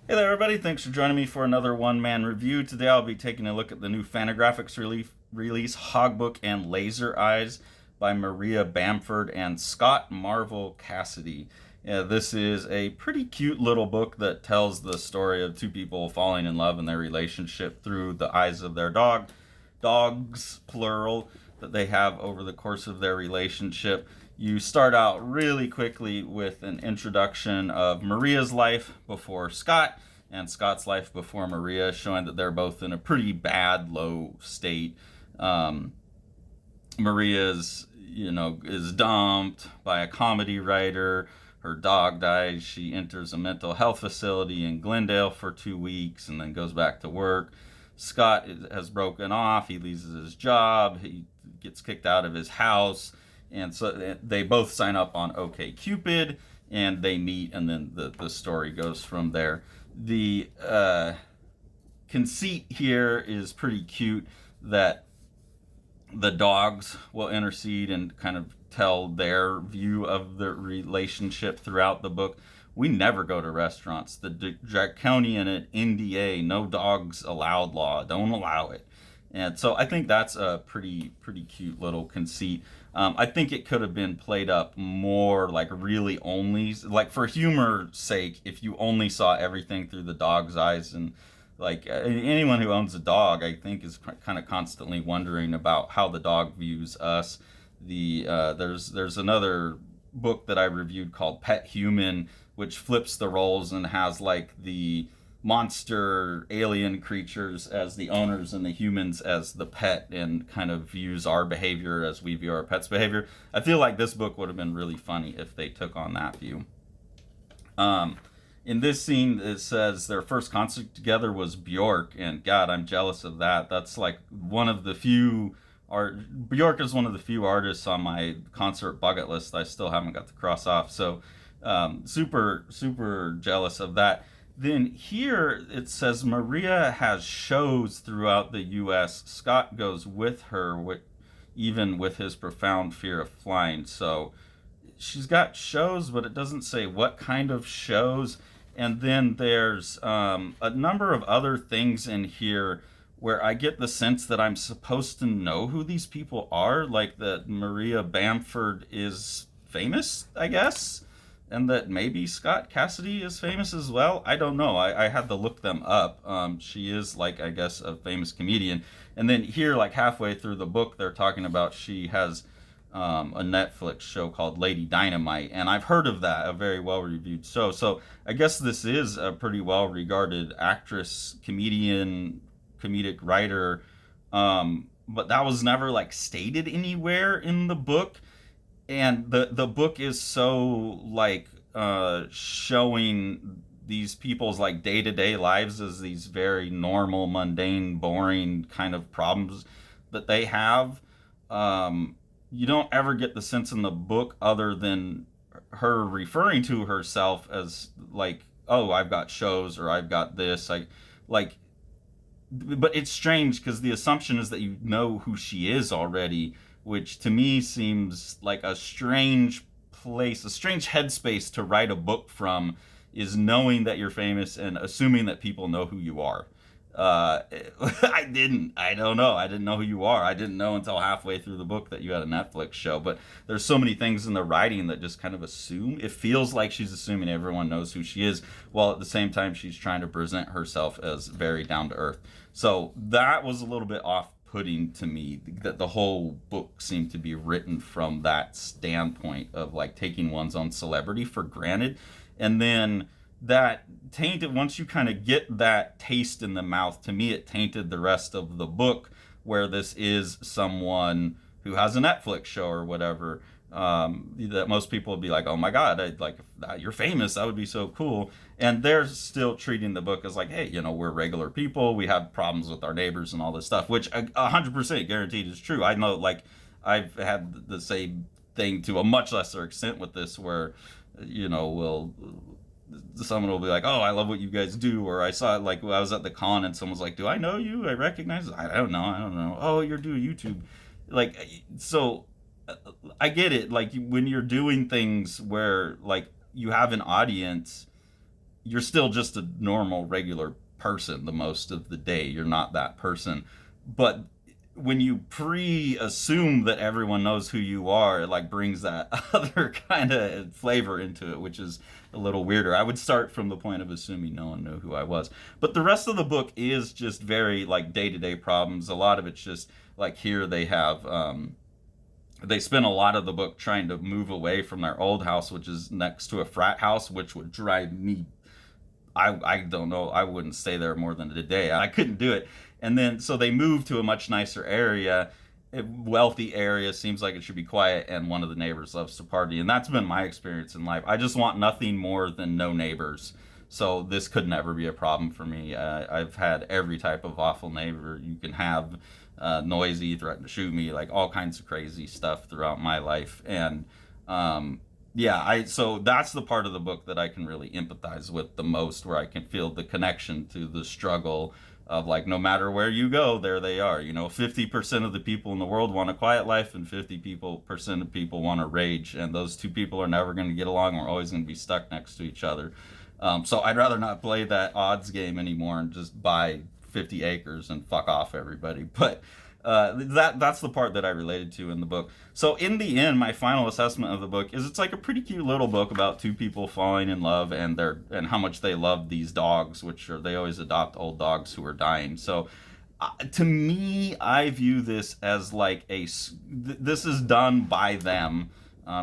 Hey there, everybody. Thanks for joining me for another one-man review. Today I'll be taking a look at the new Fantagraphics release, HOGBOOK and Laser Eyes by Maria Bamford and Scott Marvel Cassidy. This is a pretty cute little book that tells the story of two people falling in love in their relationship through the eyes of their dogs, plural, that they have over the course of their relationship. You start out really quickly with an introduction of Maria's life before Scott and Scott's life before Maria, showing that they're both in a pretty bad, low state. Maria's, is dumped by a comedy writer. Her dog dies. She enters a mental health facility in Glendale for 2 weeks and then goes back to work. Scott has broken off. He loses his job. He gets kicked out of his house. And so they both sign up on OkCupid and they meet, and then the story goes from there. The conceit here is pretty cute that the dogs will intercede and kind of tell their view of the relationship throughout the book. We never go to restaurants. The draconian NDA, no dogs allowed law, don't allow it. And so I think that's a pretty cute little conceit. I think it could have been played up more, like really only, like for humor's sake, if you only saw everything through the dog's eyes. And like anyone who owns a dog, I think, is kind of constantly wondering about how the dog views us. There's another book that I reviewed called Pet Human, which flips the roles and has like the monster alien creatures as the owners and the humans as the pet, and kind of views our behavior as we view our pets' behavior. I feel like this book would have been really funny if they took on that view. In this scene, it says their first concert together was Bjork, and God, I'm jealous of that. That's like one of the few Bjork is one of the few artists on my concert bucket list I still haven't got to cross off. So super jealous of that. Then here it says Maria has shows throughout the U.S. Scott goes with her, even with his profound fear of flying. So she's got shows, but it doesn't say what kind of shows. And then there's a number of other things in here where I get the sense that I'm supposed to know who these people are, like that Maria Bamford is famous, I guess, and that maybe Scott Cassidy is famous as well. I don't know. I had to look them up. She is, like, I guess, a famous comedian. And then here, like halfway through the book, they're talking about she has a Netflix show called Lady Dynamite, and I've heard of that, a very well reviewed show. So I guess this is a pretty well regarded actress, comedic writer, but that was never like stated anywhere in the book. And the book is so like showing these people's like day-to-day lives as these very normal, mundane, boring kind of problems that they have. You don't ever get the sense in the book other than her referring to herself as like, oh, I've got shows, or I've got this, like. But it's strange because the assumption is that you know who she is already, which to me seems like a strange place, a strange headspace to write a book from, is knowing that you're famous and assuming that people know who you are. Uh, I don't know. I didn't know who you are. I didn't know until halfway through the book that you had a Netflix show. But there's so many things in the writing that just kind of assume. It feels like she's assuming everyone knows who she is, while at the same time she's trying to present herself as very down to earth. So that was a little bit off-putting to me, that the whole book seemed to be written from that standpoint of like taking one's own celebrity for granted. And then that tainted, once you kind of get that taste in the mouth, to me it tainted the rest of the book, where this is someone who has a Netflix show or whatever, that most people would be like, oh my god, you're famous, that would be so cool. And they're still treating the book as like, hey, we're regular people, we have problems with our neighbors and all this stuff, which 100% guaranteed is true. I know, like, I've had the same thing to a much lesser extent with this, where will someone will be like, oh, I love what you guys do, or I saw it, like, I was at the con and someone's like, do I know you, I recognize, I don't know, oh, you're doing YouTube, like, so I get it, like when you're doing things where like you have an audience, you're still just a normal, regular person the most of the day. You're not that person. But when you pre-assume that everyone knows who you are, it like brings that other kind of flavor into it, which is a little weirder. I would start from the point of assuming no one knew who I was. But the rest of the book is just very like day-to-day problems. A lot of it's just like here they have they spend a lot of the book trying to move away from their old house, which is next to a frat house, which would drive me. I don't know. I wouldn't stay there more than a day. I couldn't do it. And then so they moved to a much nicer area, a wealthy area. Seems like it should be quiet, and one of the neighbors loves to party. And that's been my experience in life. I just want nothing more than no neighbors. So this could never be a problem for me. I've had every type of awful neighbor you can have, noisy, threaten to shoot me, like all kinds of crazy stuff throughout my life. And yeah, so that's the part of the book that I can really empathize with the most, where I can feel the connection to the struggle of like no matter where you go, there they are. 50% of the people in the world want a quiet life, and 50% of people want to rage, and those two people are never going to get along. We're always going to be stuck next to each other. So I'd rather not play that odds game anymore and just buy 50 acres and fuck off everybody. But that's the part that I related to in the book. So in the end, my final assessment of the book is it's like a pretty cute little book about two people falling in love and how much they love these dogs, which they always adopt old dogs who are dying. So to me, I view this as like this is done by them.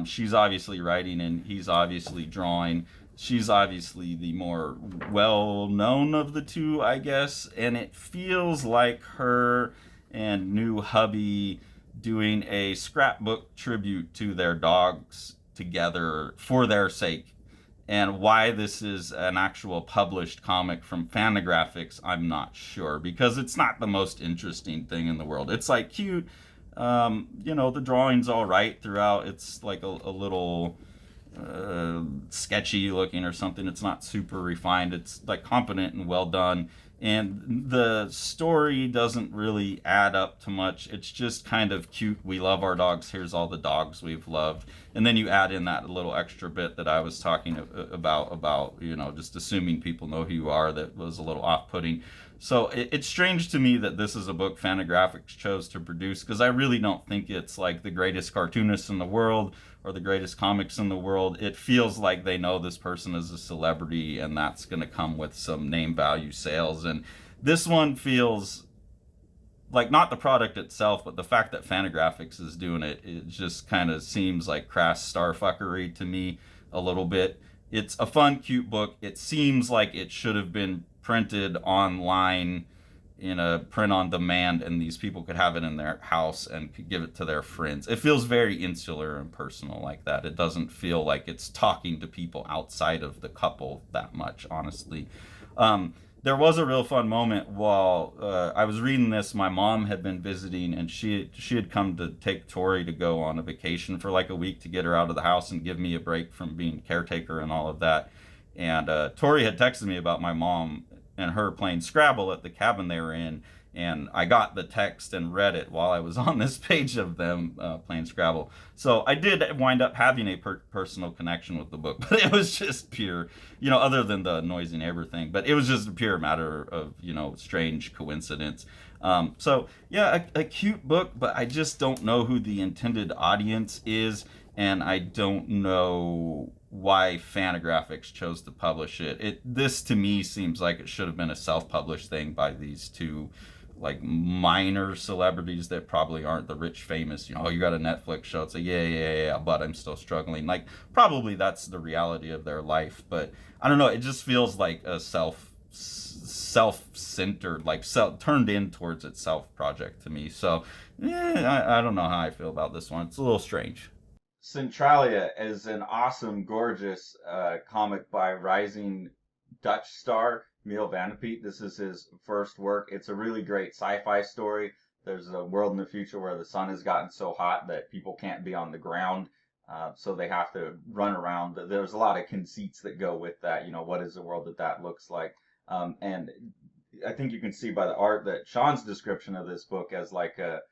She's obviously writing and he's obviously drawing. She's obviously the more well-known of the two, I guess, and it feels like her and new hubby doing a scrapbook tribute to their dogs together for their sake. And why this is an actual published comic from Fantagraphics, I'm not sure, because it's not the most interesting thing in the world. It's like cute, the drawing's all right throughout. It's like a little sketchy looking or something. It's not super refined. It's like competent and well done. And the story doesn't really add up to much. It's just kind of cute. We love our dogs. Here's all the dogs we've loved. And then you add in that little extra bit that I was talking about, just assuming people know who you are, that was a little off-putting. So it's strange to me that this is a book Fantagraphics chose to produce, because I really don't think it's like the greatest cartoonist in the world or the greatest comics in the world. It feels like they know this person is a celebrity, and that's going to come with some name value sales. And this one feels like not the product itself, but the fact that Fantagraphics is doing it, it just kind of seems like crass starfuckery to me a little bit. It's a fun, cute book. It seems like it should have been printed online in a print on demand, and these people could have it in their house and could give it to their friends. It feels very insular and personal like that. It doesn't feel like it's talking to people outside of the couple that much, honestly. There was a real fun moment while I was reading this. My mom had been visiting, and she had come to take Tori to go on a vacation for like a week to get her out of the house and give me a break from being caretaker and all of that. And Tori had texted me about my mom and her playing Scrabble at the cabin they were in, and I got the text and read it while I was on this page of them playing Scrabble. So I did wind up having a personal connection with the book, but it was just pure, other than the noisy neighbor thing, but it was just a pure matter of, strange coincidence. So yeah, a cute book, but I just don't know who the intended audience is, and I don't know why Fantagraphics chose to publish it. This to me seems like it should have been a self-published thing by these two like minor celebrities that probably aren't the rich famous. You got a Netflix show. It's like yeah, but I'm still struggling. Like probably that's the reality of their life, but I don't know. It just feels like a self-centered, like turned in towards itself project to me. So I don't know how I feel about this one. It's a little strange. Centralia is an awesome, gorgeous comic by rising Dutch star Neil Van Peet. This is his first work. It's a really great sci-fi story. There's a world in the future where the sun has gotten so hot that people can't be on the ground, so they have to run around. There's a lot of conceits that go with that. What is the world that looks like? And I think you can see by the art that Sean's description of this book as like a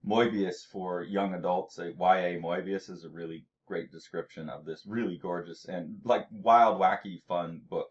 Moebius for young adults, a YA Moebius, is a really great description of this really gorgeous and like wild, wacky, fun book.